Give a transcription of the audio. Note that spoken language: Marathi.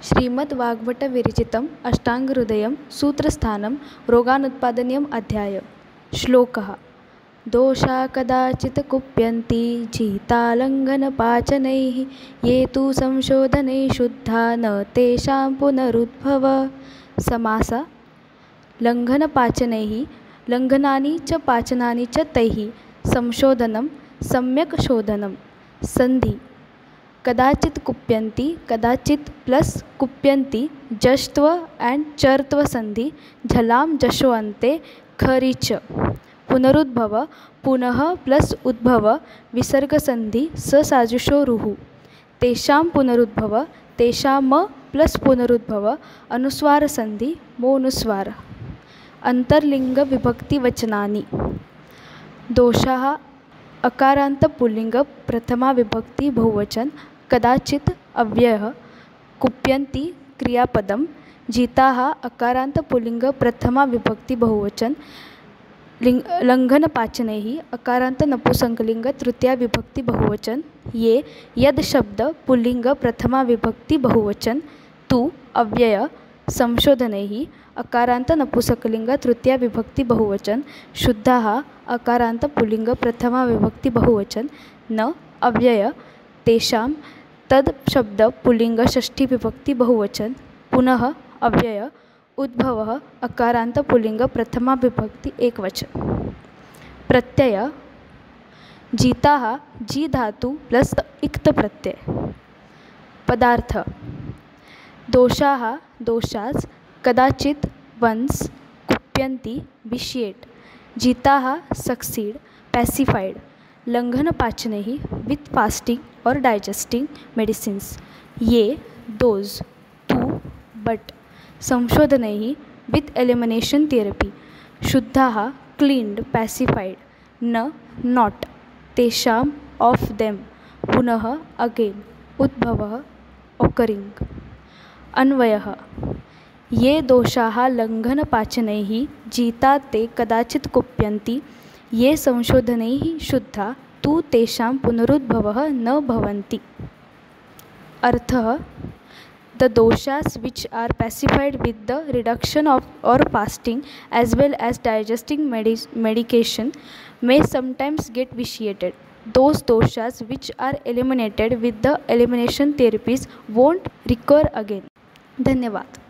श्रीमद्भागवतविरचितम् अष्टाङ्गहृदयं सूत्रस्थानं रोगानुत्पादनीयम् अध्याय। श्लोकः। दोषा कदाचित् कुप्यन्ति जितालङ्घनपाचनैः ये तु संशोधने शुद्धा न तेषां पुनरुद्भव। समासः। लङ्घनपाचनैः लङ्घनानि च पाचनानि च तैः संशोधनं सम्यक् शोधनं। संधि। कदाचित् कुप्यन्ति कदाचित् प्लस कुप्यन्ति जश्त्व एंड चर्त्व संधि झलाम जशो अन्ते खरीच। पुनरुद्भव पुनः प्लस उद्भव विसर्ग संधि ससाजुषो रुः। तेषां पुनरुद्भव तेषाम प्लस पुनरुद्भव अनुस्वार संधि मोनुस्वार। अंतर्लिंग विभक्ति वचनानि। दोषाः अकारांत पुल्लिंग प्रथमा विभक्ति बहुवचन कदाचित् अव्ययः। कुप्यन्ति क्रियापदम। जिताः अकारांत पुल्लिंग प्रथमा विभक्ति बहुवचन लंघनपाचनैः अकारांत नपुंसकलिंग तृतीया विभक्ति बहुवचन ये यद शब्द पुल्लिंग प्रथमा विभक्ति बहुवचन तु अव्यय संशोधनैः अकारांत नपुंसकलिंग तृतीया विभक्ति बहुवचन शुद्धाः अकारांत पुल्लिंग प्रथमा विभक्ति बहुवचन न अव्यय तेषां तद शब्द पुल्लिंग षष्ठी विभक्ति बहुवचन पुनः अव्यय उद्भवः अकारांत पुल्लिंग प्रथमा विभक्ति एकवचन। प्रत्यय। जिताः जी धातु प्लस इक्त प्रत्यय। पदार्थ। दोषाः दोषास कदाचित् वंस कुप्यन्ति विशिएट। जिताः सक्सीड पैसिफाइड। लंघनपाचनैः विथ फास्टिंग और डाइजेस्टिंग मेडिसिन्स ये दोज टू बट। संशोधनैः विथ एलिमिनेशन थेरेपी शुद्धाः क्लीन्ड पैसिफाइड न नॉट तेषां ऑफ देम पुनः अगेन उद्भवः ओकरिंग। अन्वयः। ये दोषाः लंघनपाचनैः जिता ते कदाचित् कुप्यन्ति ये संशोधनैः शुद्धा तु तेषां पुनरुद्भवः न भवन्ति। अर्थः। The doshas which are pacified with the reduction of or fasting as well as digesting medication may sometimes get vitiated. Those doshas which are eliminated with the elimination therapies won't recur again. धन्यवाद।